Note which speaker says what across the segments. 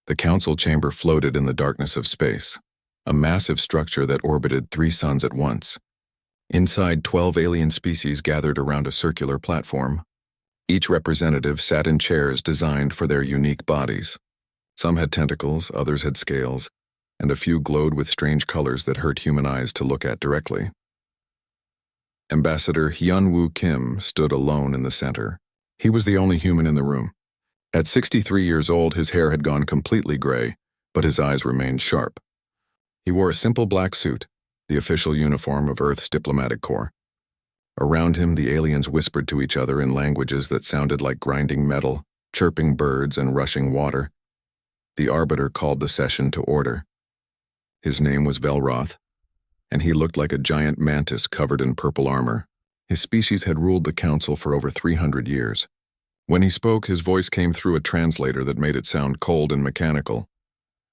Speaker 1: The council chamber floated in the darkness of space, a massive structure that orbited 3 suns at once. Inside, 12 alien species gathered around a circular platform. Each representative sat in chairs designed for their unique bodies. Some had tentacles, others had scales, and a few glowed with strange colors that hurt human eyes to look at directly. Ambassador Hyun-Woo Kim stood alone in the center. He was the only human in the room. At 63 years old, his hair had gone completely gray, but his eyes remained sharp. He wore a simple black suit, the official uniform of Earth's diplomatic corps. Around him, the aliens whispered to each other in languages that sounded like grinding metal, chirping birds, and rushing water. The Arbiter called the session to order. His name was Velroth, and he looked like a giant mantis covered in purple armor. His species had ruled the council for over 300 years. When he spoke, his voice came through a translator that made it sound cold and mechanical.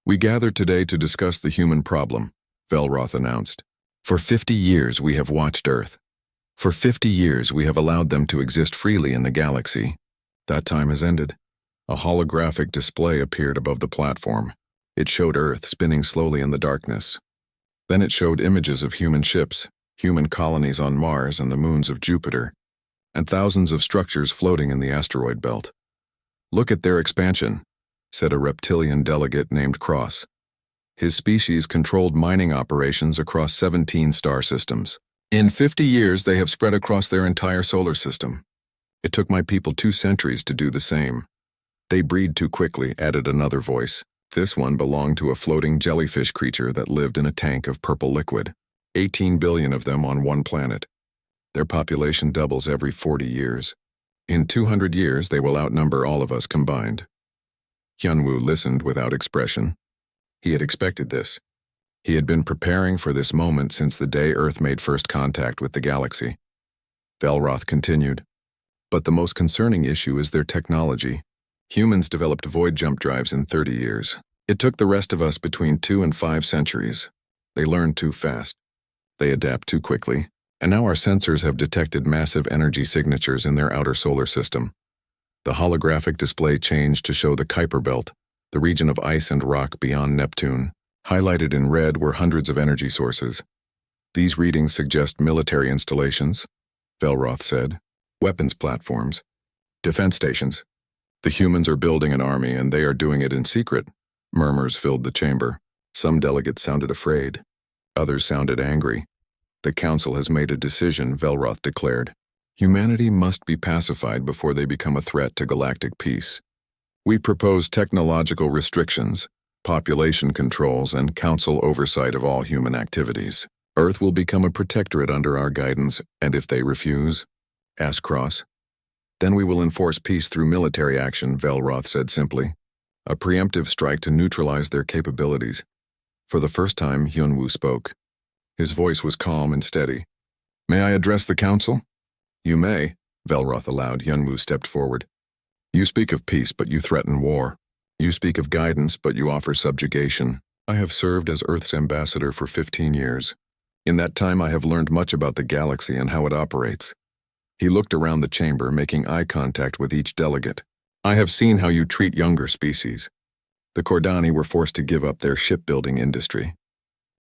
Speaker 1: "We gathered today to discuss the human problem," Velroth announced. "For 50 years we have watched Earth. For 50 years we have allowed them to exist freely in the galaxy. That time has ended." A holographic display appeared above the platform. It showed Earth spinning slowly in the darkness. Then it showed images of human ships, human colonies on Mars and the moons of Jupiter, and thousands of structures floating in the asteroid belt. "Look at their expansion," said a reptilian delegate named Cross. His species controlled mining operations across 17 star systems. "In 50 years, they have spread across their entire solar system. It took my people 2 centuries to do the same. They breed too quickly," added another voice. This one belonged to a floating jellyfish creature that lived in a tank of purple liquid. 18 billion of them on one planet. Their population doubles every 40 years. In 200 years, they will outnumber all of us combined. Hyun-Woo listened without expression. He had expected this. He had been preparing for this moment since the day Earth made first contact with the galaxy. Velroth continued. "But the most concerning issue is their technology. Humans developed void jump drives in 30 years. It took the rest of us between 2 and 5 centuries. They learn too fast. They adapt too quickly. And now our sensors have detected massive energy signatures in their outer solar system." The holographic display changed to show the Kuiper Belt, the region of ice and rock beyond Neptune. Highlighted in red were hundreds of energy sources. "These readings suggest military installations," Velroth said. "Weapons platforms. Defense stations. The humans are building an army, and they are doing it in secret." Murmurs filled the chamber. Some delegates sounded afraid. Others sounded angry. "The council has made a decision," Velroth declared. "Humanity must be pacified before they become a threat to galactic peace. We propose technological restrictions, population controls, and council oversight of all human activities. Earth will become a protectorate under our guidance, and if they refuse?" asked Cross. "Then we will enforce peace through military action," Velroth said simply. "A preemptive strike to neutralize their capabilities." For the first time, Hyun-Woo spoke. His voice was calm and steady. "May I address the council?" "You may," Velroth allowed. Hyun-Woo stepped forward. "You speak of peace, but you threaten war. You speak of guidance, but you offer subjugation. I have served as Earth's ambassador for 15 years. In that time, I have learned much about the galaxy and how it operates." He looked around the chamber, making eye contact with each delegate. "I have seen how you treat younger species. The Kordani were forced to give up their shipbuilding industry.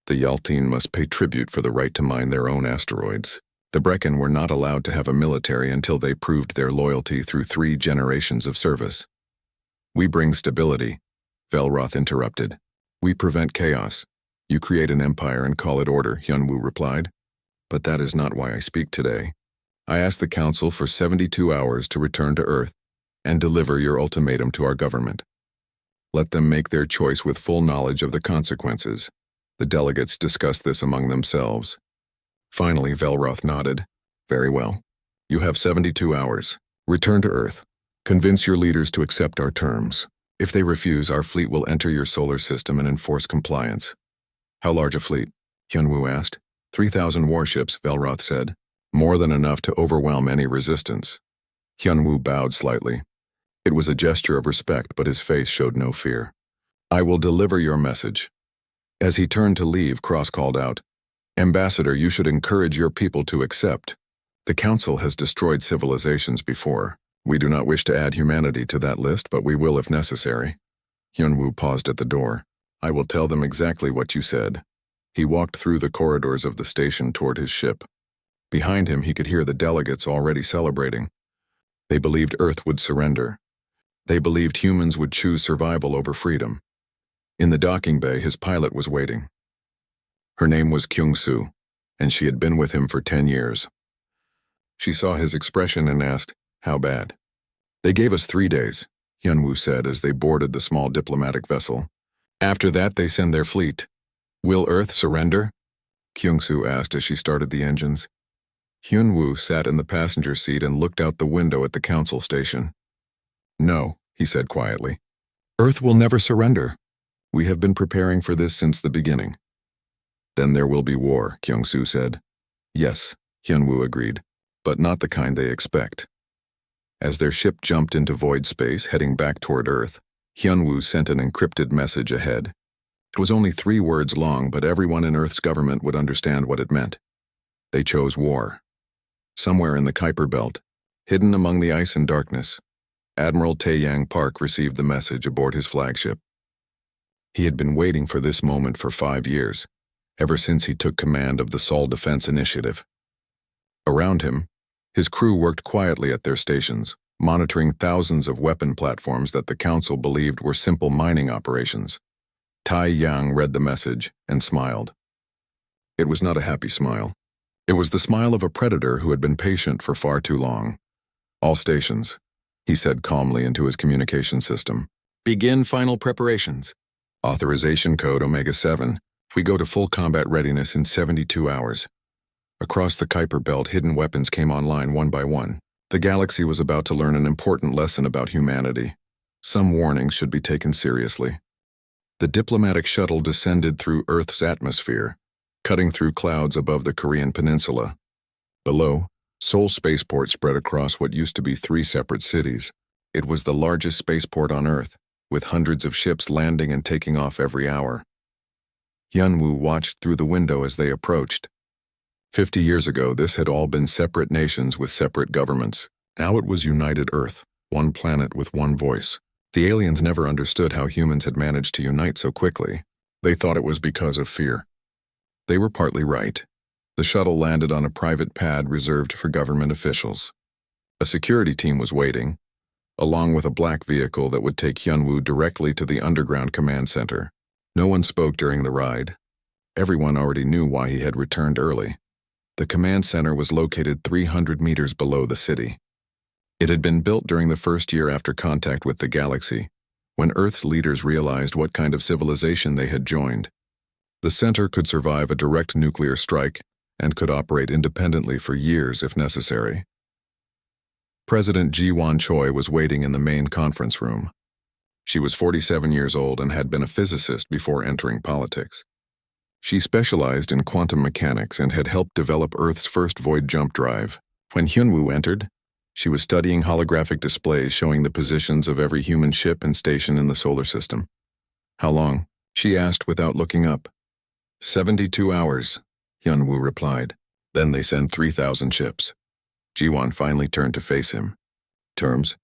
Speaker 1: The Yaltine must pay tribute for the right to mine their own asteroids. The Brecken were not allowed to have a military until they proved their loyalty through 3 generations of service. We bring stability," Velroth interrupted. "We prevent chaos. You create an empire and call it order," Hyun-Woo replied. "But that is not why I speak today. I ask the council for 72 hours to return to Earth and deliver your ultimatum to our government. Let them make their choice with full knowledge of the consequences." The delegates discussed this among themselves. Finally, Velroth nodded. "Very well. You have 72 hours. Return to Earth. Convince your leaders to accept our terms. If they refuse, our fleet will enter your solar system and enforce compliance." "How large a fleet?" Hyun-Woo asked. 3,000 warships, Velroth said. "More than enough to overwhelm any resistance." Hyun-Woo bowed slightly. It was a gesture of respect, but his face showed no fear. "I will deliver your message." As he turned to leave, Cross called out, "Ambassador, you should encourage your people to accept. The Council has destroyed civilizations before. We do not wish to add humanity to that list, but we will if necessary." Hyunwoo paused at the door. I will tell them exactly what you said. He walked through the corridors of the station toward his ship. Behind him, he could hear the delegates already celebrating. They believed Earth would surrender. They believed humans would choose survival over freedom. In the docking bay, his pilot was waiting. Her name was Kyung-soo, and she had been with him for 10 years. She saw his expression and asked, "How bad?" "They gave us 3 days," Hyunwoo said as they boarded the small diplomatic vessel. "After that, they send their fleet." "Will Earth surrender?" Kyung-soo asked as she started the engines. Hyunwoo sat in the passenger seat and looked out the window at the council station. "No," he said quietly. "Earth will never surrender. We have been preparing for this since the beginning." "Then there will be war," Kyung-soo said. "Yes," Hyunwoo agreed, "but not the kind they expect." As their ship jumped into void space heading back toward Earth, Hyunwoo sent an encrypted message ahead. It was only 3 words long, but everyone in Earth's government would understand what it meant. They chose war. Somewhere in the Kuiper Belt, hidden among the ice and darkness, Admiral Taeyang Park received the message aboard his flagship. He had been waiting for this moment for 5 years, ever since he took command of the Seoul Defense Initiative. Around him, his crew worked quietly at their stations, monitoring thousands of weapon platforms that the council believed were simple mining operations. Taeyang read the message and smiled. It was not a happy smile. It was the smile of a predator who had been patient for far too long. "All stations," he said calmly into his communication system. "Begin final preparations. Authorization code Omega-7. We go to full combat readiness in 72 hours. Across the Kuiper Belt, hidden weapons came online one by one. The galaxy was about to learn an important lesson about humanity. Some warnings should be taken seriously. The diplomatic shuttle descended through Earth's atmosphere, cutting through clouds above the Korean peninsula. Below, Seoul Spaceport spread across what used to be 3 separate cities. It was the largest spaceport on Earth, with hundreds of ships landing and taking off every hour. Hyunwoo watched through the window as they approached. 50 years ago, this had all been separate nations with separate governments. Now it was united Earth, one planet with one voice. The aliens never understood how humans had managed to unite so quickly. They thought it was because of fear. They were partly right. The shuttle landed on a private pad reserved for government officials. A security team was waiting, along with a black vehicle that would take Hyunwoo directly to the underground command center. No one spoke during the ride. Everyone already knew why he had returned early. The command center was located 300 meters below the city. It had been built during the first year after contact with the galaxy, when Earth's leaders realized what kind of civilization they had joined. The center could survive a direct nuclear strike and could operate independently for years if necessary. President Ji-won Choi was waiting in the main conference room. She was 47 years old and had been a physicist before entering politics. She specialized in quantum mechanics and had helped develop Earth's first void jump drive. When Hyunwoo entered, she was studying holographic displays showing the positions of every human ship and station in the solar system. "How long?" she asked without looking up. 72 hours, Hyunwoo replied. "Then they send 3,000 ships." Ji-won finally turned to face him. "Terms: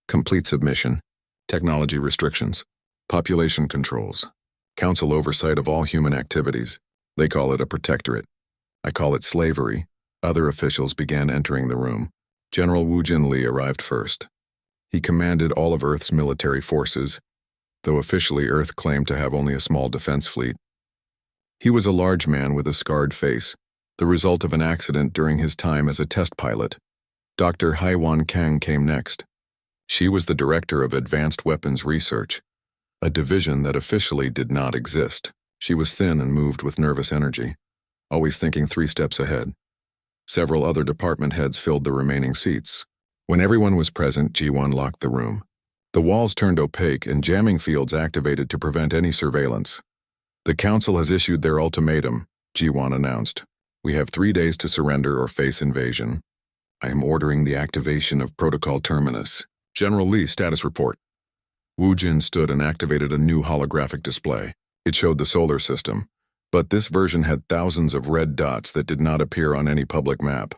Speaker 1: complete submission, technology restrictions, population controls, council oversight of all human activities. They call it a protectorate. I call it slavery." Other officials began entering the room. General Woo Jin-lee arrived first. He commanded all of Earth's military forces, though officially Earth claimed to have only a small defense fleet. He was a large man with a scarred face, the result of an accident during his time as a test pilot. Dr. Haiwan Kang came next. She was the director of Advanced Weapons Research, a division that officially did not exist. She was thin and moved with nervous energy, always thinking 3 steps ahead. Several other department heads filled the remaining seats. When everyone was present, Ji-won locked the room. The walls turned opaque and jamming fields activated to prevent any surveillance. "The council has issued their ultimatum," Ji-won announced. "We have 3 days to surrender or face invasion. I am ordering the activation of Protocol Terminus. General Lee, status report." Woo Jin stood and activated a new holographic display. It showed the solar system, but this version had thousands of red dots that did not appear on any public map.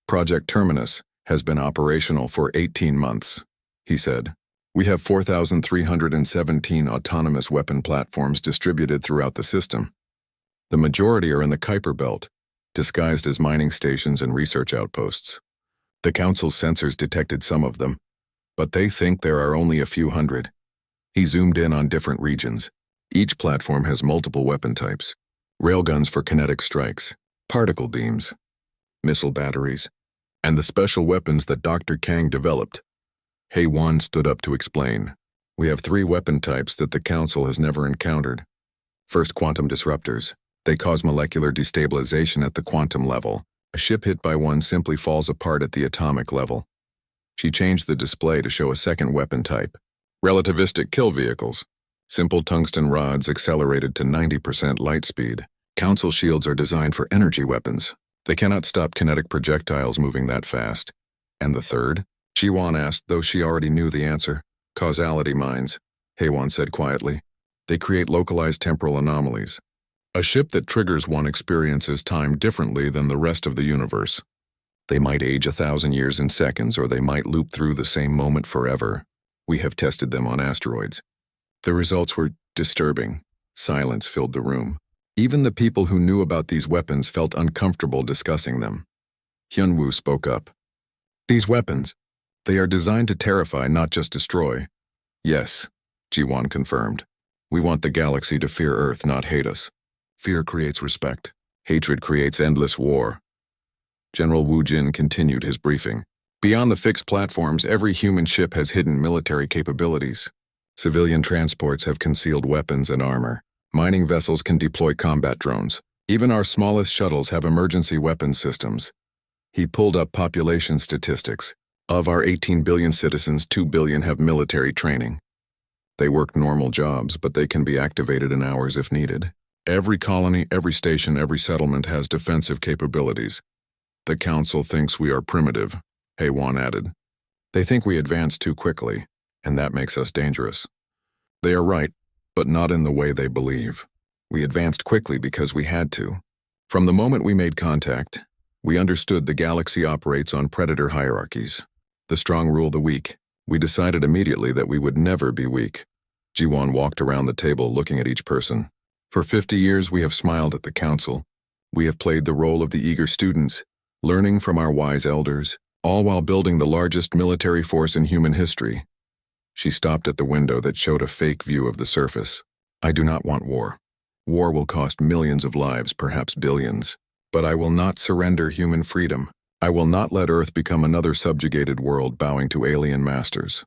Speaker 1: "Project Terminus has been operational for 18 months, he said. We have 4,317 autonomous weapon platforms distributed throughout the system. The majority are in the Kuiper Belt, disguised as mining stations and research outposts. The Council's sensors detected some of them, but they think there are only a few hundred. He zoomed in on different regions. Each platform has multiple weapon types: railguns for kinetic strikes, particle beams, missile batteries, and the special weapons that Dr. Kang developed. Hei-Wan stood up to explain. We have 3 weapon types that the Council has never encountered. First, quantum disruptors. They cause molecular destabilization at the quantum level. A ship hit by one simply falls apart at the atomic level. She changed the display to show a second weapon type: relativistic kill vehicles. Simple tungsten rods accelerated to 90% light speed. Council shields are designed for energy weapons. They cannot stop kinetic projectiles moving that fast. And the third? Ji-Wan asked, though she already knew the answer. Causality mines, Hei-Wan said quietly. They create localized temporal anomalies. A ship that triggers one experiences time differently than the rest of the universe. They might age 1,000 years in seconds, or they might loop through the same moment forever. We have tested them on asteroids. The results were disturbing. Silence filled the room. Even the people who knew about these weapons felt uncomfortable discussing them. Hyun-Woo spoke up. These weapons, they are designed to terrify, not just destroy. Yes, Ji-Wan confirmed. We want the galaxy to fear Earth, not hate us. Fear creates respect. Hatred creates endless war. General Wu Jin continued his briefing. Beyond the fixed platforms, every human ship has hidden military capabilities. Civilian transports have concealed weapons and armor. Mining vessels can deploy combat drones. Even our smallest shuttles have emergency weapon systems. He pulled up population statistics. Of our 18 billion citizens, 2 billion have military training. They work normal jobs, but they can be activated in hours if needed. Every colony, every station, every settlement has defensive capabilities. The Council thinks we are primitive, Hei-Wan added. They think we advance too quickly, and that makes us dangerous. They are right, but not in the way they believe. We advanced quickly because we had to. From the moment we made contact, we understood the galaxy operates on predator hierarchies. The strong rule the weak. We decided immediately that we would never be weak. Ji-Wan walked around the table looking at each person. For 50 years we have smiled at the Council. We have played the role of the eager students, learning from our wise elders, all while building the largest military force in human history. She stopped at the window that showed a fake view of the surface. I do not want war. War will cost millions of lives, perhaps billions. But I will not surrender human freedom. I will not let Earth become another subjugated world bowing to alien masters.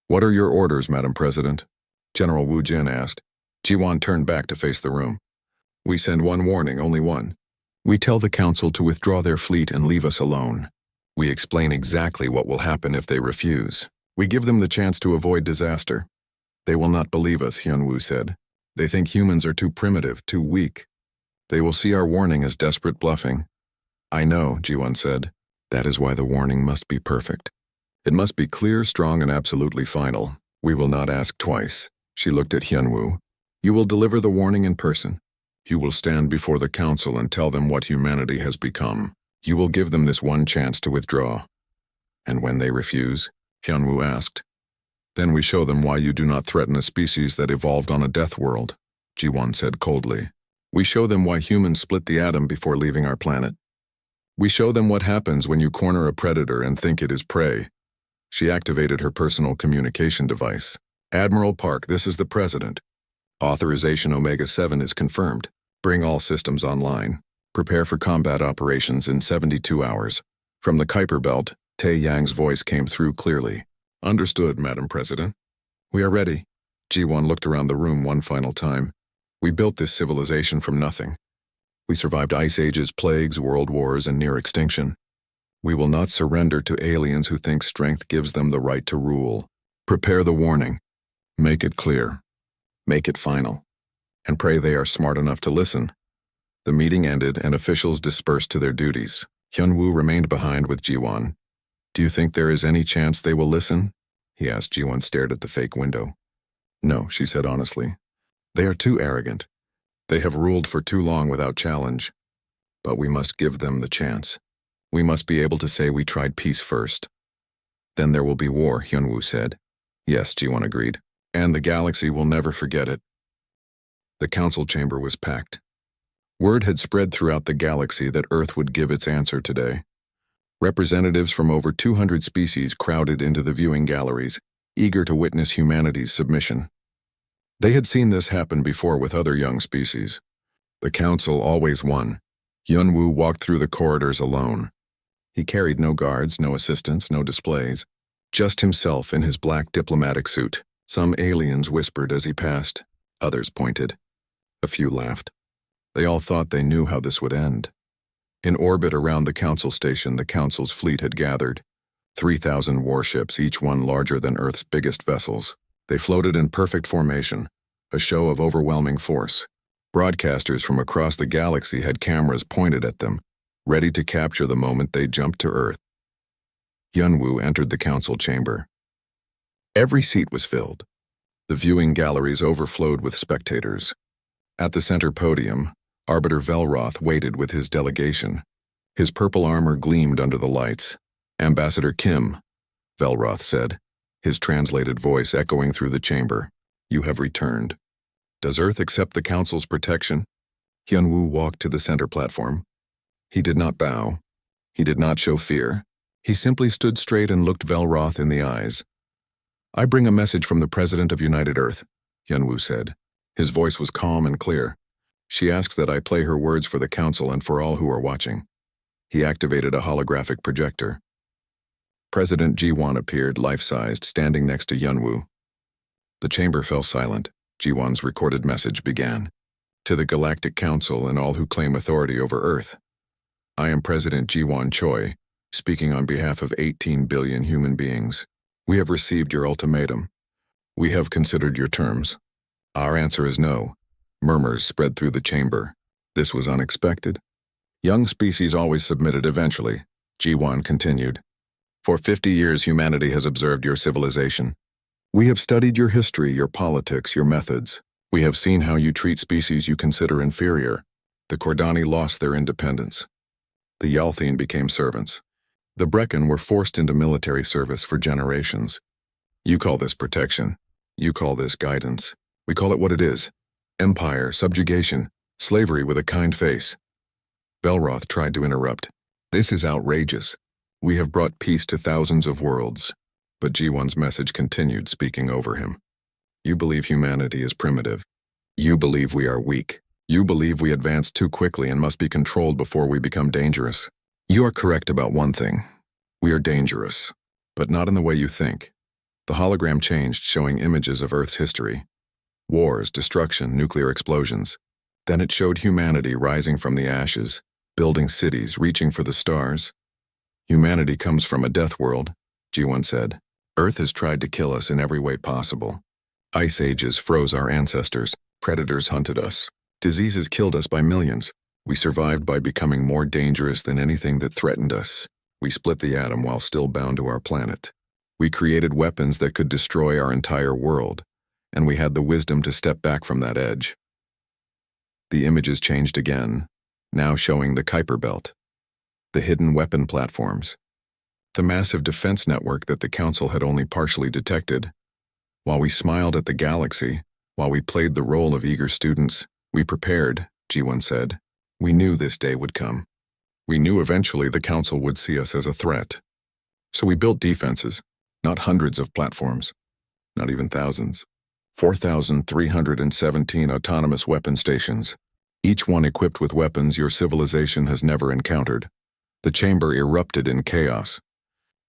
Speaker 1: What are your orders, Madam President? General Wu Jin asked. Ji-Wan turned back to face the room. We send one warning, only one. We tell the Council to withdraw their fleet and leave us alone. We explain exactly what will happen if they refuse. We give them the chance to avoid disaster. They will not believe us, Hyun-Woo said. They think humans are too primitive, too weak. They will see our warning as desperate bluffing. I know, Ji-Wan said. That is why the warning must be perfect. It must be clear, strong, and absolutely final. We will not ask twice. She looked at Hyun-Woo. You will deliver the warning in person. You will stand before the Council and tell them what humanity has become. You will give them this one chance to withdraw. And when they refuse, Hyun-Woo asked, then we show them why you do not threaten a species that evolved on a death world, Ji-Wan said coldly. We show them why humans split the atom before leaving our planet. We show them what happens when you corner a predator and think it is prey. She activated her personal communication device. Admiral Park, this is the President. Authorization Omega-7 is confirmed. Bring all systems online. Prepare for combat operations in 72 hours. From the Kuiper Belt, Tae Yang's voice came through clearly. Understood, Madam President. We are ready. Ji-Wan looked around the room one final time. We built this civilization from nothing. We survived ice ages, plagues, world wars, and near extinction. We will not surrender to aliens who think strength gives them the right to rule. Prepare the warning. Make it clear. Make it final. And pray they are smart enough to listen. The meeting ended and officials dispersed to their duties. Hyun-Woo remained behind with Ji-Wan. Do you think there is any chance they will listen? He asked. Ji-Wan stared at the fake window. No, she said honestly. They are too arrogant. They have ruled for too long without challenge. But we must give them the chance. We must be able to say we tried peace first. Then there will be war, Hyun-Woo said. Yes, G1 agreed. And the galaxy will never forget it. The council chamber was packed. Word had spread throughout the galaxy that Earth would give its answer today. Representatives from over 200 species crowded into the viewing galleries, eager to witness humanity's submission. They had seen this happen before with other young species. The council always won. Yunwu walked through the corridors alone. He carried no guards, no assistants, no displays. Just himself in his black diplomatic suit. Some aliens whispered as he passed. Others pointed. A few laughed. They all thought they knew how this would end. In orbit around the council station, the council's fleet had gathered. 3,000 warships, each one larger than Earth's biggest vessels. They floated in perfect formation, a show of overwhelming force. Broadcasters from across the galaxy had cameras pointed at them, ready to capture the moment they jumped to Earth. Yunwu entered the council chamber. Every seat was filled. The viewing galleries overflowed with spectators. At the center podium, Arbiter Velroth waited with his delegation. His purple armor gleamed under the lights. "Ambassador Kim," Velroth said, his translated voice echoing through the chamber. "You have returned. Does Earth accept the Council's protection?" Hyunwoo walked to the center platform. He did not bow. He did not show fear. He simply stood straight and looked Velroth in the eyes. "I bring a message from the President of United Earth," Hyunwoo said. His voice was calm and clear. "She asks that I play her words for the Council and for all who are watching." He activated a holographic projector. President Ji-won appeared, life-sized, standing next to Yunwoo. The chamber fell silent. Ji-won's recorded message began. "To the Galactic Council and all who claim authority over Earth. I am President Ji-won Choi, speaking on behalf of 18 billion human beings. We have received your ultimatum. We have considered your terms. Our answer is no." Murmurs spread through the chamber. This was unexpected. "Young species always submitted eventually," Ji-won continued. "For 50 years humanity has observed your civilization. We have studied your history, your politics, your methods. We have seen how you treat species you consider inferior. The Kordani lost their independence. The Yalthine became servants. The Brecken were forced into military service for generations. You call this protection. You call this guidance. We call it what it is. Empire, subjugation, slavery with a kind face." Velroth tried to interrupt. "This is outrageous. We have brought peace to thousands of worlds." But Ji-won's message continued, speaking over him. "You believe humanity is primitive. You believe we are weak. You believe we advance too quickly and must be controlled before we become dangerous. You are correct about one thing. We are dangerous, but not in the way you think." The hologram changed, showing images of Earth's history. Wars, destruction, nuclear explosions. Then it showed humanity rising from the ashes, building cities, reaching for the stars. "Humanity comes from a death world," Ji-won said. "Earth has tried to kill us in every way possible. Ice ages froze our ancestors. Predators hunted us. Diseases killed us by millions. We survived by becoming more dangerous than anything that threatened us. We split the atom while still bound to our planet. We created weapons that could destroy our entire world, and we had the wisdom to step back from that edge." The images changed again, now showing the Kuiper Belt, the hidden weapon platforms, the massive defense network that the Council had only partially detected. While we smiled at the galaxy, while we played the role of eager students, we prepared, Ji-won said. We knew this day would come. We knew eventually the Council would see us as a threat. So we built defenses, not hundreds of platforms, not even thousands. 4,317 autonomous weapon stations, each one equipped with weapons your civilization has never encountered. The chamber erupted in chaos.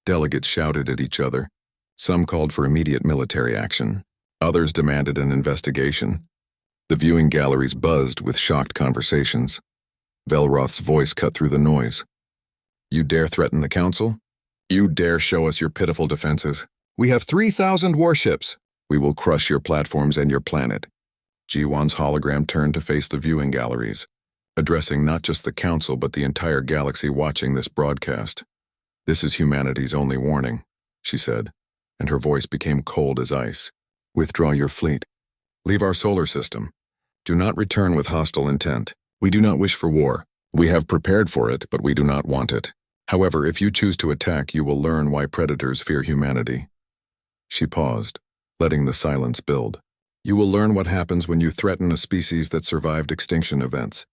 Speaker 1: Delegates shouted at each other. Some called for immediate military action. Others demanded an investigation. The viewing galleries buzzed with shocked conversations. Velroth's voice cut through the noise. "You dare threaten the Council? You dare show us your pitiful defenses? We have 3,000 warships. We will crush your platforms and your planet." Ji-won's hologram turned to face the viewing galleries, addressing not just the Council but the entire galaxy watching this broadcast. "This is humanity's only warning," she said, and her voice became cold as ice. "Withdraw your fleet. Leave our solar system. Do not return with hostile intent. We do not wish for war. We have prepared for it, but we do not want it. However, if you choose to attack, you will learn why predators fear humanity." She paused, letting the silence build. You will learn what happens when you threaten a species that survived extinction events.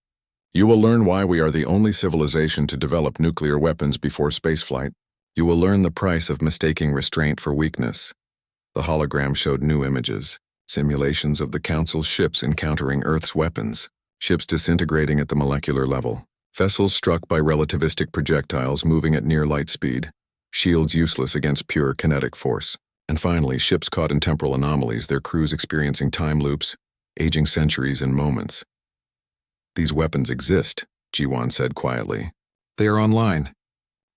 Speaker 1: You will learn why we are the only civilization to develop nuclear weapons before spaceflight. You will learn the price of mistaking restraint for weakness. The hologram showed new images, simulations of the Council's ships encountering Earth's weapons, ships disintegrating at the molecular level, vessels struck by relativistic projectiles moving at near light speed, shields useless against pure kinetic force, and finally ships caught in temporal anomalies, their crews experiencing time loops, aging centuries in moments. These weapons exist, Jiwan said quietly. They are online.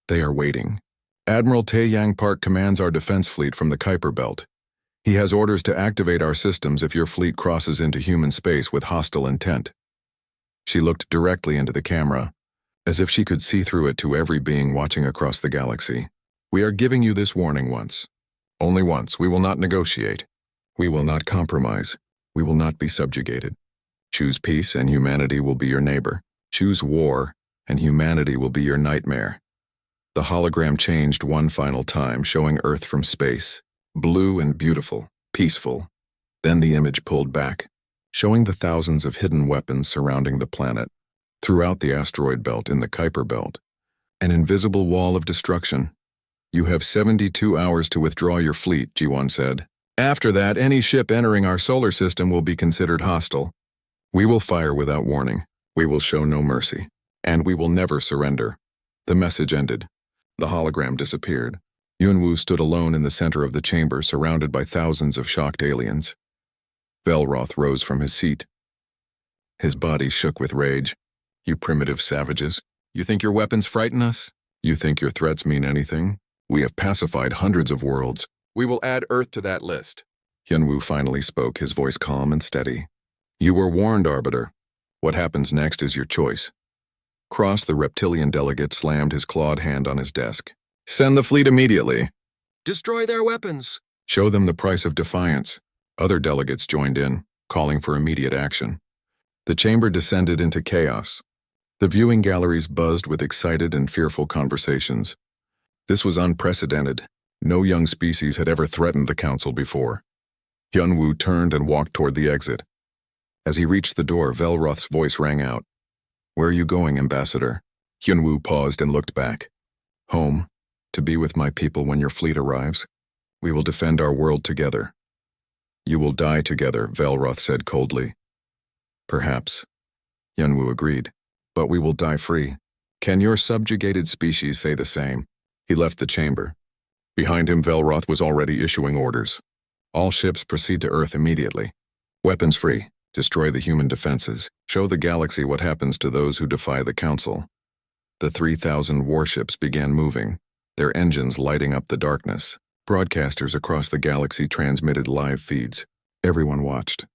Speaker 1: They are waiting. Admiral Taeyang Park commands our defense fleet from the Kuiper Belt. He has orders to activate our systems if your fleet crosses into human space with hostile intent. She looked directly into the camera, as if she could see through it to every being watching across the galaxy. We are giving you this warning once. Only once. We will not negotiate. We will not compromise. We will not be subjugated. Choose peace and humanity will be your neighbor. Choose war and humanity will be your nightmare. The hologram changed one final time, showing Earth from space, blue and beautiful, peaceful. Then the image pulled back, showing the thousands of hidden weapons surrounding the planet, throughout the asteroid belt in the Kuiper Belt, an invisible wall of destruction. You have 72 hours to withdraw your fleet, Jiwan said. After that, any ship entering our solar system will be considered hostile. We will fire without warning. We will show no mercy. And we will never surrender. The message ended. The hologram disappeared. Yunwu stood alone in the center of the chamber, surrounded by thousands of shocked aliens. Velroth rose from his seat. His body shook with rage. You primitive savages. You think your weapons frighten us? You think your threats mean anything? We have pacified hundreds of worlds. We will add Earth to that list. Yunwu finally spoke, his voice calm and steady. You were warned, Arbiter. What happens next is your choice. Cross, the reptilian delegate, slammed his clawed hand on his desk. Send the fleet immediately. Destroy their weapons. Show them the price of defiance. Other delegates joined in, calling for immediate action. The chamber descended into chaos. The viewing galleries buzzed with excited and fearful conversations. This was unprecedented. No young species had ever threatened the Council before. Yunwu turned and walked toward the exit. As he reached the door, Velroth's voice rang out. Where are you going, Ambassador? Yunwu paused and looked back. Home, to be with my people when your fleet arrives. We will defend our world together. You will die together, Velroth said coldly. Perhaps. Yunwu agreed. But we will die free. Can your subjugated species say the same? He left the chamber. Behind him, Velroth was already issuing orders. All ships proceed to Earth immediately. Weapons free. Destroy the human defenses. Show the galaxy what happens to those who defy the Council. The 3,000 warships began moving, their engines lighting up the darkness. Broadcasters across the galaxy transmitted live feeds. Everyone watched.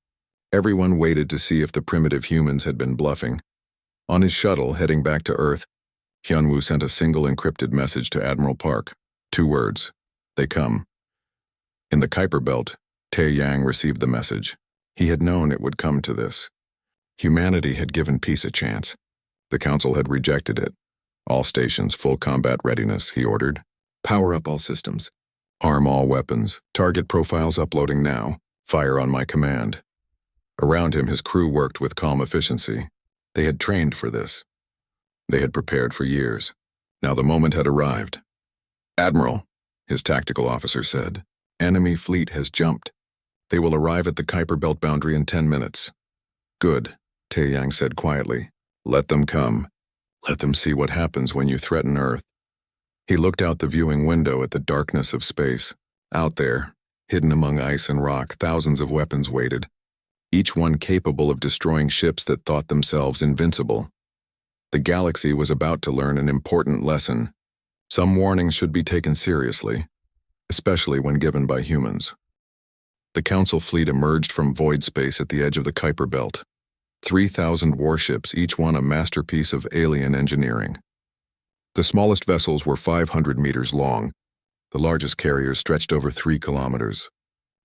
Speaker 1: Everyone waited to see if the primitive humans had been bluffing. On his shuttle heading back to Earth, Hyunwoo sent a single encrypted message to Admiral Park. 2 words. They come. In the Kuiper Belt, Taeyang received the message. He had known it would come to this. Humanity had given peace a chance. The Council had rejected it. All stations, full combat readiness, he ordered. Power up all systems. Arm all weapons. Target profiles uploading now. Fire on my command. Around him, his crew worked with calm efficiency. They had trained for this. They had prepared for years. Now the moment had arrived. Admiral, his tactical officer said, enemy fleet has jumped. They will arrive at the Kuiper Belt boundary in 10 minutes. Good, Taeyang said quietly. Let them come. Let them see what happens when you threaten Earth. He looked out the viewing window at the darkness of space. Out there, hidden among ice and rock, thousands of weapons waited, each one capable of destroying ships that thought themselves invincible. The galaxy was about to learn an important lesson. Some warnings should be taken seriously, especially when given by humans. The Council fleet emerged from void space at the edge of the Kuiper Belt. 3,000 warships, each one a masterpiece of alien engineering. The smallest vessels were 500 meters long. The largest carriers stretched over 3 kilometers.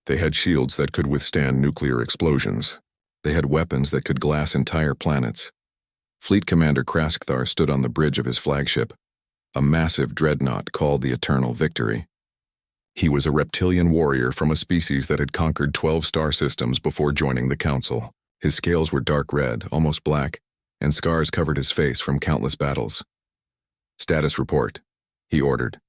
Speaker 1: They had shields that could withstand nuclear explosions. They had weapons that could glass entire planets. Fleet Commander Kraskthar stood on the bridge of his flagship, a massive dreadnought called the Eternal Victory. He was a reptilian warrior from a species that had conquered 12 star systems before joining the Council. His scales were dark red, almost black, and scars covered his face from countless battles. "Status report," he ordered.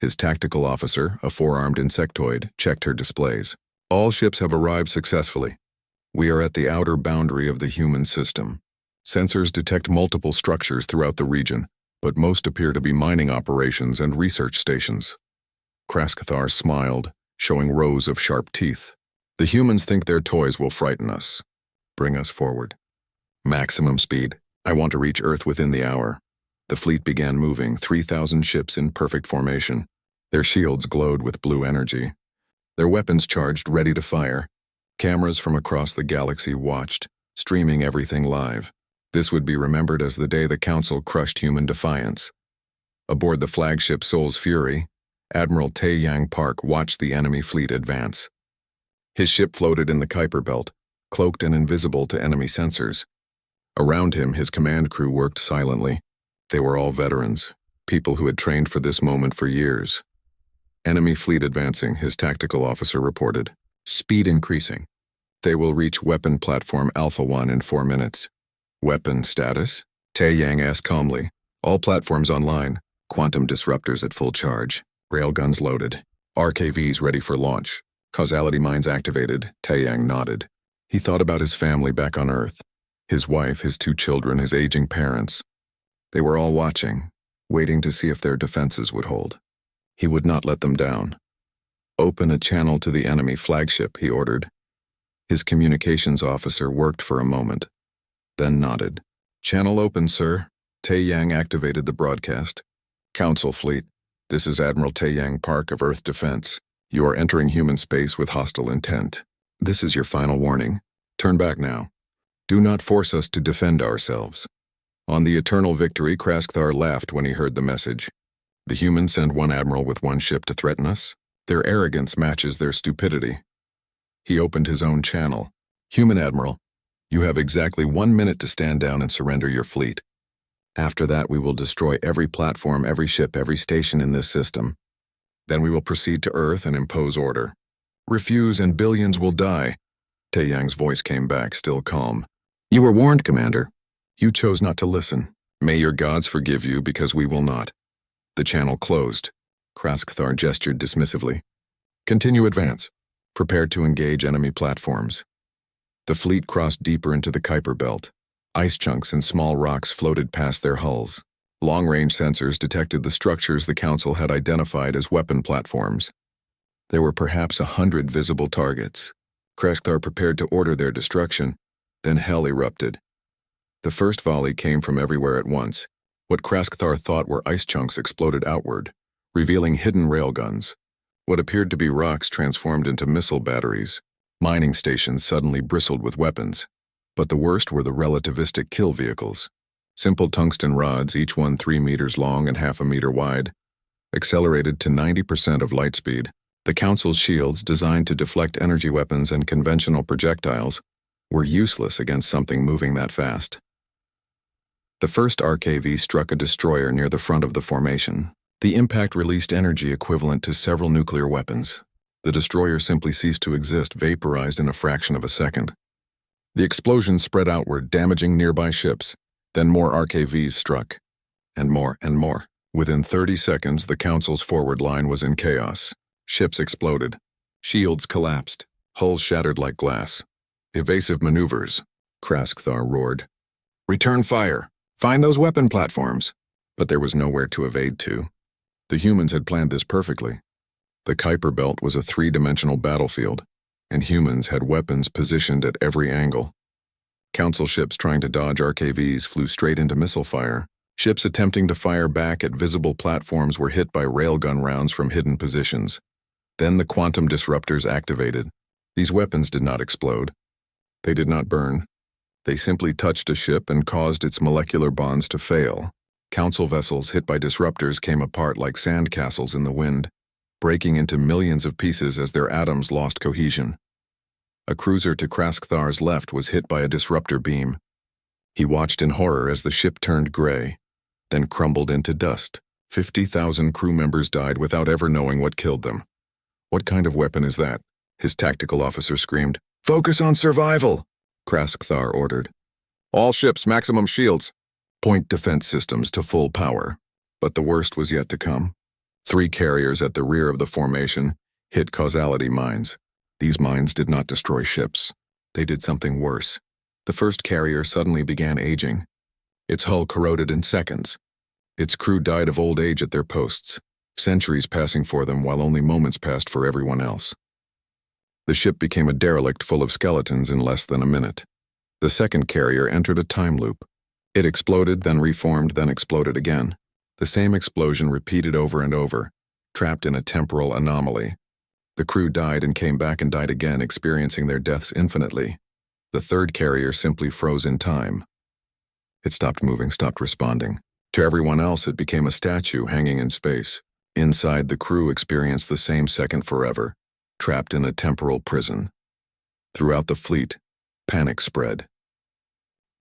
Speaker 1: His tactical officer, a four-armed insectoid, checked her displays. "All ships have arrived successfully. We are at the outer boundary of the human system. Sensors detect multiple structures throughout the region, but most appear to be mining operations and research stations." Kraskthar smiled, showing rows of sharp teeth. "The humans think their toys will frighten us. Bring us forward. Maximum speed. I want to reach Earth within the hour." The fleet began moving, 3,000 ships in perfect formation. Their shields glowed with blue energy. Their weapons charged, ready to fire. Cameras from across the galaxy watched, streaming everything live. This would be remembered as the day the Council crushed human defiance. Aboard the flagship Soul's Fury, Admiral Tae-Yang Park watched the enemy fleet advance. His ship floated in the Kuiper Belt, cloaked and invisible to enemy sensors. Around him, his command crew worked silently. They were all veterans, people who had trained for this moment for years. "Enemy fleet advancing," his tactical officer reported. "Speed increasing. They will reach weapon platform Alpha 1 in 4 minutes. "Weapon status?" Tae-Yang asked calmly. "All platforms online. Quantum disruptors at full charge. Railguns loaded. RKVs ready for launch. Causality mines activated." Tae-Yang nodded. He thought about his family back on Earth. His wife, his 2 children, his aging parents. They were all watching, waiting to see if their defenses would hold. He would not let them down. "Open a channel to the enemy flagship," he ordered. His communications officer worked for a moment, then nodded. "Channel open, sir." Tae-Yang activated the broadcast. "Council fleet, this is Admiral Tae-Yang Park of Earth Defense. You are entering human space with hostile intent. This is your final warning. Turn back now. Do not force us to defend ourselves." On the eternal victory, Kraskthar laughed when he heard the message. The humans send one admiral with one ship to threaten us? Their arrogance matches their stupidity. He opened his own channel. "Human Admiral, you have exactly 1 minute to stand down and surrender your fleet. After that, we will destroy every platform, every ship, every station in this system. Then we will proceed to Earth and impose order. Refuse and billions will die." Tae-Yang's voice came back, still calm. "You were warned, Commander. You chose not to listen. May your gods forgive you, because we will not." The channel closed. Kraskthar gestured dismissively. "Continue advance. Prepare to engage enemy platforms." The fleet crossed deeper into the Kuiper Belt. Ice chunks and small rocks floated past their hulls. Long-range sensors detected the structures the Council had identified as weapon platforms. There were perhaps 100 visible targets. Kraskthar prepared to order their destruction. Then hell erupted. The first volley came from everywhere at once. What Kraskthar thought were ice chunks exploded outward, revealing hidden railguns. What appeared to be rocks transformed into missile batteries. Mining stations suddenly bristled with weapons. But the worst were the relativistic kill vehicles. Simple tungsten rods, each one 3 meters long and half a meter wide, accelerated to 90% of light speed. The Council's shields, designed to deflect energy weapons and conventional projectiles, were useless against something moving that fast. The first RKV struck a destroyer near the front of the formation. The impact released energy equivalent to several nuclear weapons. The destroyer simply ceased to exist, vaporized in a fraction of a second. The explosion spread outward, damaging nearby ships. Then more RKVs struck. And more and more. Within 30 seconds, the Council's forward line was in chaos. Ships exploded. Shields collapsed. Hulls shattered like glass. "Evasive maneuvers," Kraskthar roared. "Return fire! Find those weapon platforms!" But there was nowhere to evade to. The humans had planned this perfectly. The Kuiper Belt was a 3-dimensional battlefield, and humans had weapons positioned at every angle. Council ships trying to dodge RKVs flew straight into missile fire. Ships attempting to fire back at visible platforms were hit by railgun rounds from hidden positions. Then the quantum disruptors activated. These weapons did not explode. They did not burn. They simply touched a ship and caused its molecular bonds to fail. Council vessels hit by disruptors came apart like sandcastles in the wind, breaking into millions of pieces as their atoms lost cohesion. A cruiser to Kraskthar's left was hit by a disruptor beam. He watched in horror as the ship turned gray, then crumbled into dust. 50,000 crew members died without ever knowing what killed them. What kind of weapon is that? His tactical officer screamed. Focus on survival, Kraskthar ordered. All ships maximum shields. Point defense systems to full power. But the worst was yet to come. 3 carriers at the rear of the formation hit causality mines. These mines did not destroy ships. They did something worse. The first carrier suddenly began aging. Its hull corroded in seconds. Its crew died of old age at their posts, centuries passing for them while only moments passed for everyone else. The ship became a derelict full of skeletons in less than a minute. The second carrier entered a time loop. It exploded, then reformed, then exploded again. The same explosion repeated over and over, trapped in a temporal anomaly. The crew died and came back and died again, experiencing their deaths infinitely. The third carrier simply froze in time. It stopped moving, stopped responding. To everyone else, it became a statue hanging in space. Inside, the crew experienced the same second forever, trapped in a temporal prison. Throughout the fleet, panic spread.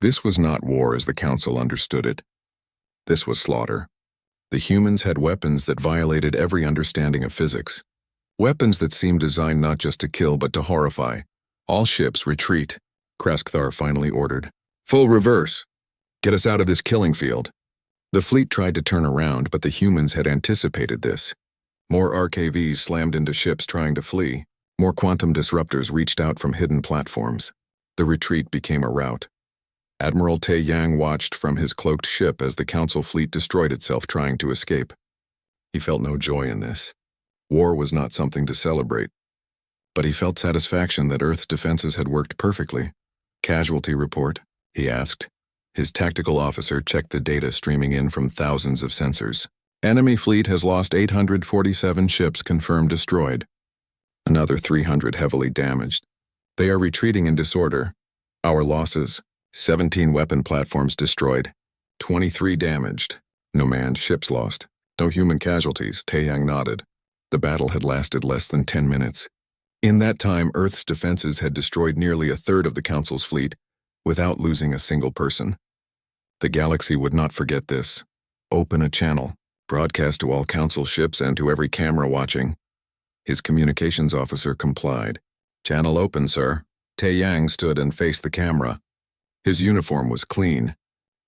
Speaker 1: This was not war as the Council understood it. This was slaughter. The humans had weapons that violated every understanding of physics. Weapons that seemed designed not just to kill but to horrify. All ships retreat, Kraskthar finally ordered. Full reverse. Get us out of this killing field. The fleet tried to turn around, but the humans had anticipated this. More RKVs slammed into ships trying to flee. More quantum disruptors reached out from hidden platforms. The retreat became a rout. Admiral Te Yang watched from his cloaked ship as the Council fleet destroyed itself trying to escape. He felt no joy in this. War was not something to celebrate. But he felt satisfaction that Earth's defenses had worked perfectly. Casualty report, he asked. His tactical officer checked the data streaming in from thousands of sensors. Enemy fleet has lost 847 ships confirmed destroyed. Another 300 heavily damaged. They are retreating in disorder. Our losses: 17 weapon platforms destroyed, 23 damaged. No manned ships lost. No human casualties, Taeyang nodded. The battle had lasted less than 10 minutes. In that time, Earth's defenses had destroyed nearly a third of the Council's fleet, without losing a single person. The galaxy would not forget this. Open a channel. Broadcast to all Council ships and to every camera watching. His communications officer complied. Channel open, sir. Taeyang stood and faced the camera. His uniform was clean.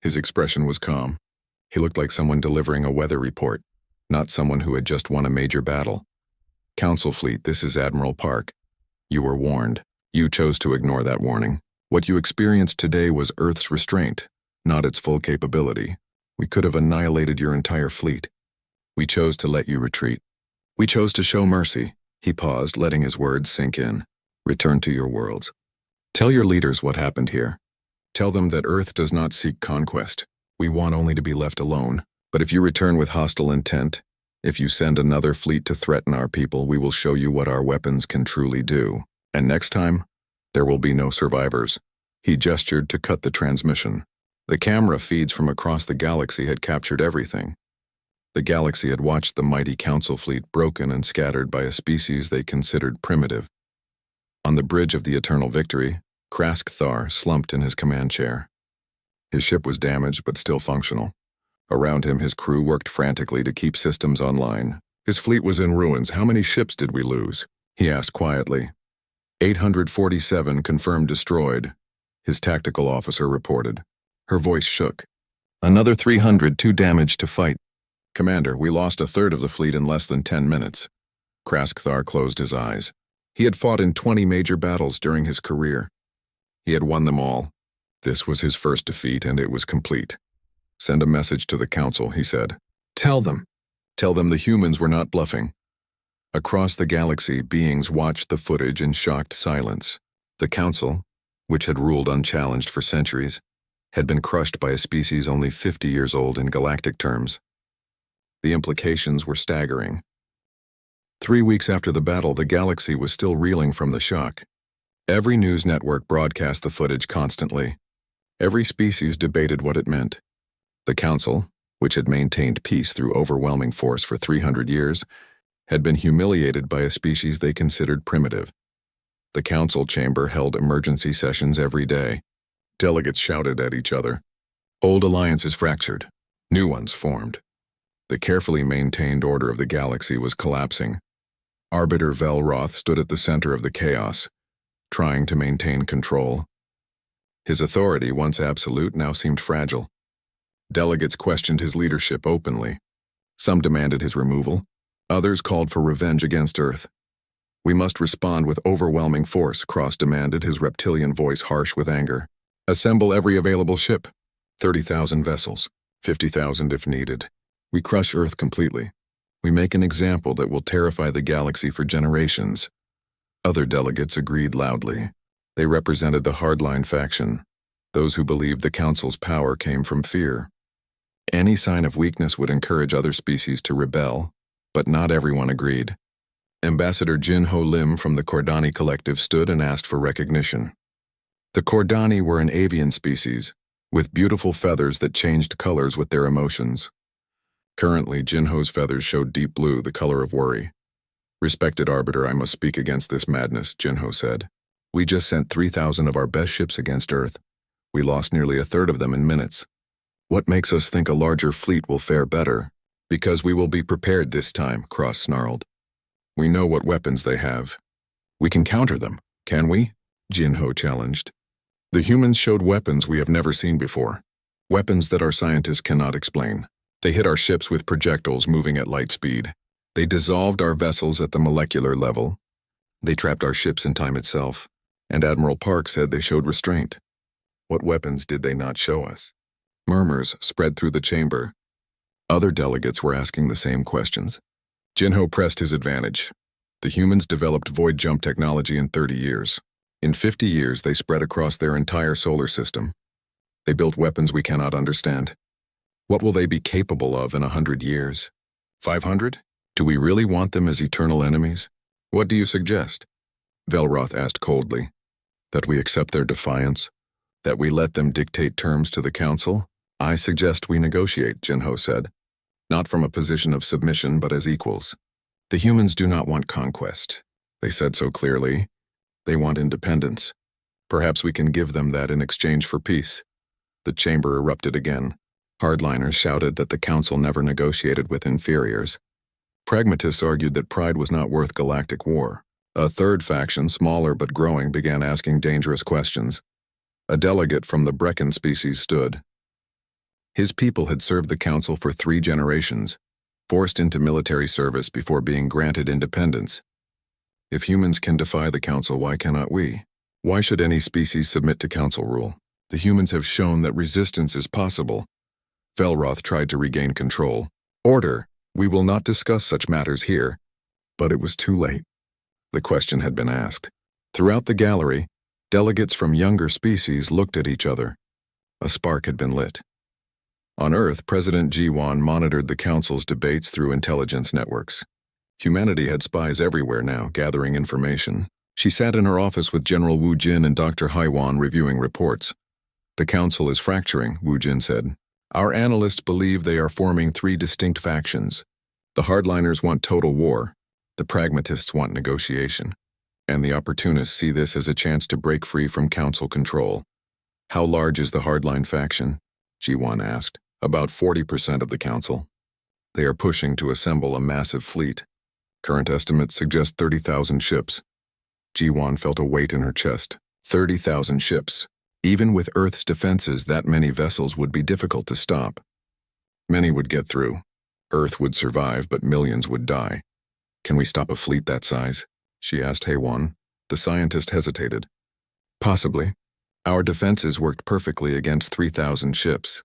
Speaker 1: His expression was calm. He looked like someone delivering a weather report, not someone who had just won a major battle. Council fleet, this is Admiral Park. You were warned. You chose to ignore that warning. What you experienced today was Earth's restraint, not its full capability. We could have annihilated your entire fleet. We chose to let you retreat. We chose to show mercy. He paused, letting his words sink in. Return to your worlds. Tell your leaders what happened here. Tell them that Earth does not seek conquest. We want only to be left alone. But if you return with hostile intent, if you send another fleet to threaten our people, we will show you what our weapons can truly do. And next time, there will be no survivors. He gestured to cut the transmission. The camera feeds from across the galaxy had captured everything. The galaxy had watched the mighty Council fleet broken and scattered by a species they considered primitive. On the bridge of the Eternal Victory, Kraskthar slumped in his command chair. His ship was damaged but still functional. Around him, his crew worked frantically to keep systems online. His fleet was in ruins. How many ships did we lose? He asked quietly. 847 confirmed destroyed, his tactical officer reported. Her voice shook. Another 300 too damaged to fight. Commander, we lost a third of the fleet in less than 10 minutes. Kraskthar closed his eyes. He had fought in 20 major battles during his career. He had won them all. This was his first defeat, and it was complete. Send a message to the Council, he said. Tell them the humans were not bluffing. Across the galaxy, beings watched the footage in shocked silence. The Council, which had ruled unchallenged for centuries, had been crushed by a species only 50 years old in galactic terms. The implications were staggering. 3 weeks after the battle, the galaxy was still reeling from the shock. Every news network broadcast the footage constantly. Every species debated what it meant. The Council, which had maintained peace through overwhelming force for 300 years, had been humiliated by a species they considered primitive. The Council chamber held emergency sessions every day. Delegates shouted at each other. Old alliances fractured. New ones formed. The carefully maintained order of the galaxy was collapsing. Arbiter Velroth stood at the center of the chaos, trying to maintain control. His authority, once absolute, now seemed fragile. Delegates questioned his leadership openly. Some demanded his removal. Others called for revenge against Earth. "We must respond with overwhelming force," Cross demanded, his reptilian voice harsh with anger. "Assemble every available ship. 30,000 vessels, 50,000 if needed. We crush Earth completely. We make an example that will terrify the galaxy for generations." Other delegates agreed loudly. They represented the hardline faction, those who believed the Council's power came from fear. Any sign of weakness would encourage other species to rebel, but not everyone agreed. Ambassador Jin-Ho Lim from the Kordani Collective stood and asked for recognition. The Kordani were an avian species, with beautiful feathers that changed colors with their emotions. Currently, Jin-Ho's feathers showed deep blue, the color of worry. "Respected Arbiter, I must speak against this madness," Jin-Ho said. "We just sent 3,000 of our best ships against Earth. We lost nearly a third of them in minutes. What makes us think a larger fleet will fare better? Because we will be prepared this time," Cross snarled. "We know what weapons they have. We can counter them, can we?" Jin-Ho challenged. "The humans showed weapons we have never seen before. Weapons that our scientists cannot explain. They hit our ships with projectiles moving at light speed. They dissolved our vessels at the molecular level. They trapped our ships in time itself. And Admiral Park said they showed restraint. What weapons did they not show us?" Murmurs spread through the chamber. Other delegates were asking the same questions. Jin-Ho pressed his advantage. The humans developed void jump technology in 30 years. In 50 years, they spread across their entire solar system. They built weapons we cannot understand. What will they be capable of in 100 years? 500? Do we really want them as eternal enemies? What do you suggest? Velroth asked coldly. That we accept their defiance? That we let them dictate terms to the Council? "I suggest we negotiate," Jin-Ho said. "Not from a position of submission, but as equals. The humans do not want conquest. They said so clearly. They want independence. Perhaps we can give them that in exchange for peace." The chamber erupted again. Hardliners shouted that the Council never negotiated with inferiors. Pragmatists argued that pride was not worth galactic war. A third faction, smaller but growing, began asking dangerous questions. A delegate from the Brecken species stood. His people had served the Council for 3 generations, forced into military service before being granted independence. If humans can defy the Council, why cannot we? Why should any species submit to Council rule? The humans have shown that resistance is possible. Velroth tried to regain control. "Order! We will not discuss such matters here." But it was too late. The question had been asked. Throughout the gallery, delegates from younger species looked at each other. A spark had been lit. On Earth, President Ji-Wan monitored the Council's debates through intelligence networks. Humanity had spies everywhere now, gathering information. She sat in her office with General Wu Jin and Dr. Haiwan reviewing reports. "The Council is fracturing," Wu Jin said. "Our analysts believe they are forming 3 distinct factions. The hardliners want total war. The pragmatists want negotiation. And the opportunists see this as a chance to break free from Council control." "How large is the hardline faction?" Ji-Wan asked. "About 40% of the Council. They are pushing to assemble a massive fleet. Current estimates suggest 30,000 ships." Ji-Wan felt a weight in her chest. 30,000 ships. Even with Earth's defenses, that many vessels would be difficult to stop. Many would get through. Earth would survive, but millions would die. "Can we stop a fleet that size?" she asked Haiwan. The scientist hesitated. "Possibly. Our defenses worked perfectly against 3,000 ships.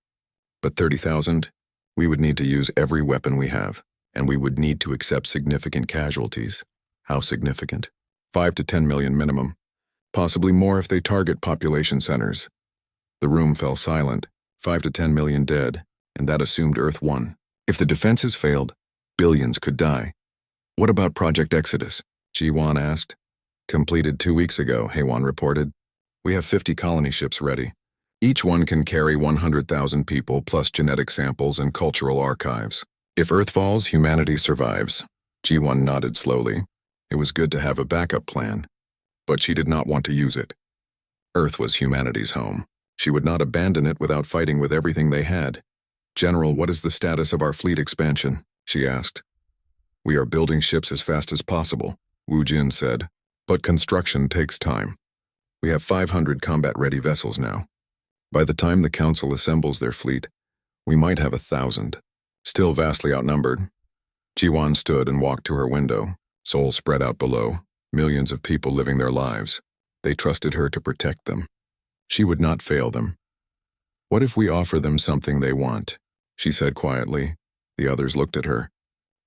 Speaker 1: But 30,000? We would need to use every weapon we have, and we would need to accept significant casualties." "How significant?" 5 to 10 million minimum. Possibly more if they target population centers. The room fell silent. 5 to 10 million dead, and that assumed Earth won. If the defenses failed, billions could die. "What about Project Exodus?" Ji-Wan asked. "Completed 2 weeks ago," Haiwan reported. "We have 50 colony ships ready. Each one can carry 100,000 people plus genetic samples and cultural archives. If Earth falls, humanity survives." Ji-Wan nodded slowly. It was good to have a backup plan, but she did not want to use it. Earth was humanity's home. She would not abandon it without fighting with everything they had. "General, what is the status of our fleet expansion?" she asked. We are building ships as fast as possible, Wu Jin said, but construction takes time. We have 500 combat-ready vessels now. By the time the Council assembles their fleet, we might have 1,000, still vastly outnumbered. Jiwan stood and walked to her window, Seoul spread out below, millions of people living their lives. They trusted her to protect them. She would not fail them. What if we offer them something they want? She said quietly. The others looked at her.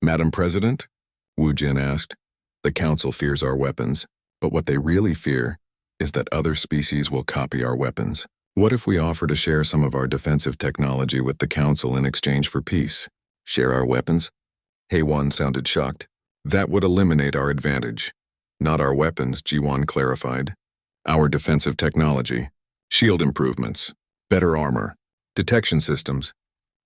Speaker 1: Madam President? Wu Jin asked. The Council fears our weapons, but what they really fear is that other species will copy our weapons. What if we offer to share some of our defensive technology with the Council in exchange for peace? Share our weapons? Hei-Wan sounded shocked. That would eliminate our advantage. Not our weapons, Ji-Wan clarified. Our defensive technology. Shield improvements. Better armor. Detection systems.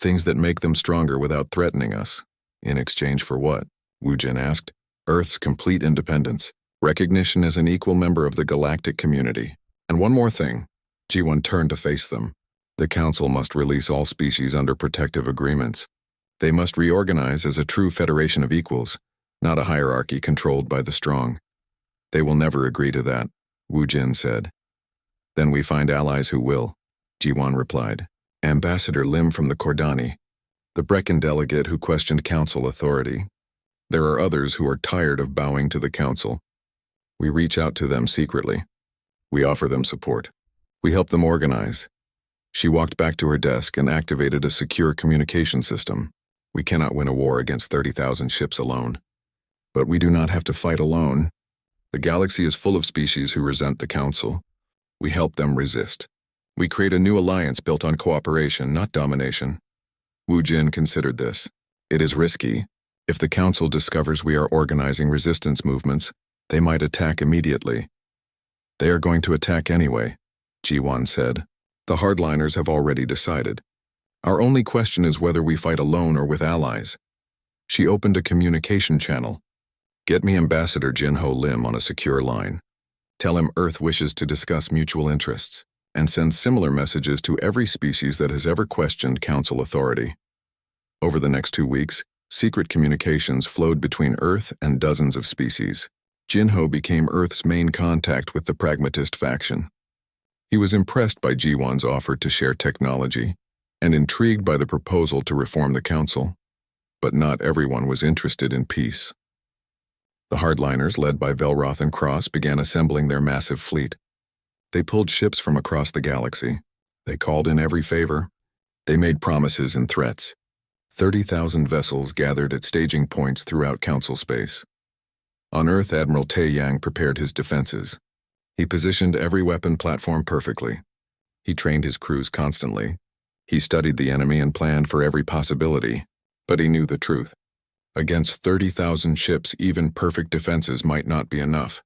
Speaker 1: Things that make them stronger without threatening us. In exchange for what? Wu Jin asked. Earth's complete independence. Recognition as an equal member of the galactic community. And one more thing. Ji-Wan turned to face them. The Council must release all species under protective agreements. They must reorganize as a true federation of equals, not a hierarchy controlled by the strong. They will never agree to that, Wu Jin said. Then we find allies who will, Ji-Wan replied. Ambassador Lim from the Kordani, the Brecken delegate who questioned Council authority. There are others who are tired of bowing to the Council. We reach out to them secretly. We offer them support. We help them organize. She walked back to her desk and activated a secure communication system. We cannot win a war against 30,000 ships alone. But we do not have to fight alone. The galaxy is full of species who resent the Council. We help them resist. We create a new alliance built on cooperation, not domination. Wu Jin considered this. It is risky. If the Council discovers we are organizing resistance movements, they might attack immediately. They are going to attack anyway, Ji-Wan said. The hardliners have already decided. Our only question is whether we fight alone or with allies. She opened a communication channel. Get me Ambassador Jinho Lim on a secure line. Tell him Earth wishes to discuss mutual interests, and send similar messages to every species that has ever questioned Council authority. Over the next 2 weeks, secret communications flowed between Earth and dozens of species. Jinho became Earth's main contact with the pragmatist faction. He was impressed by Ji-Wan's offer to share technology, and intrigued by the proposal to reform the Council. But not everyone was interested in peace. The hardliners, led by Velroth and Cross, began assembling their massive fleet. They pulled ships from across the galaxy. They called in every favor. They made promises and threats. 30,000 vessels gathered at staging points throughout Council space. On Earth, Admiral Tae-Yang prepared his defenses. He positioned every weapon platform perfectly. He trained his crews constantly. He studied the enemy and planned for every possibility, but he knew the truth. Against 30,000 ships, even perfect defenses might not be enough.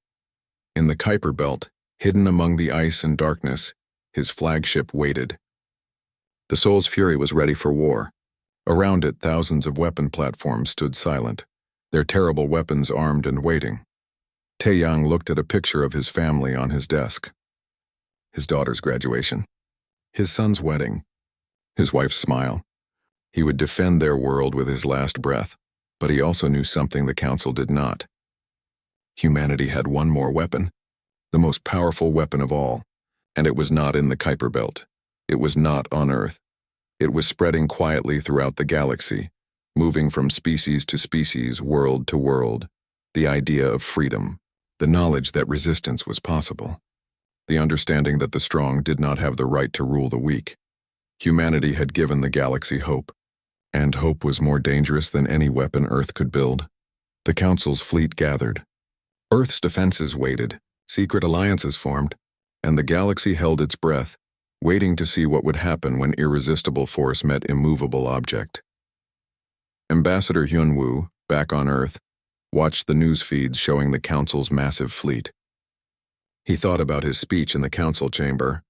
Speaker 1: In the Kuiper Belt, hidden among the ice and darkness, his flagship waited. The Soul's Fury was ready for war. Around it, thousands of weapon platforms stood silent, their terrible weapons armed and waiting. Tae-Yang looked at a picture of his family on his desk. His daughter's graduation. His son's wedding. His wife's smile. He would defend their world with his last breath, but he also knew something the Council did not. Humanity had one more weapon, the most powerful weapon of all, and it was not in the Kuiper Belt. It was not on Earth. It was spreading quietly throughout the galaxy, moving from species to species, world to world. The idea of freedom, the knowledge that resistance was possible, the understanding that the strong did not have the right to rule the weak. Humanity had given the galaxy hope, and hope was more dangerous than any weapon Earth could build. The Council's fleet gathered. Earth's defenses waited, secret alliances formed, and the galaxy held its breath, waiting to see what would happen when irresistible force met immovable object. Ambassador Hyun-woo, back on Earth, watched the news feeds showing the Council's massive fleet. He thought about his speech in the Council chamber,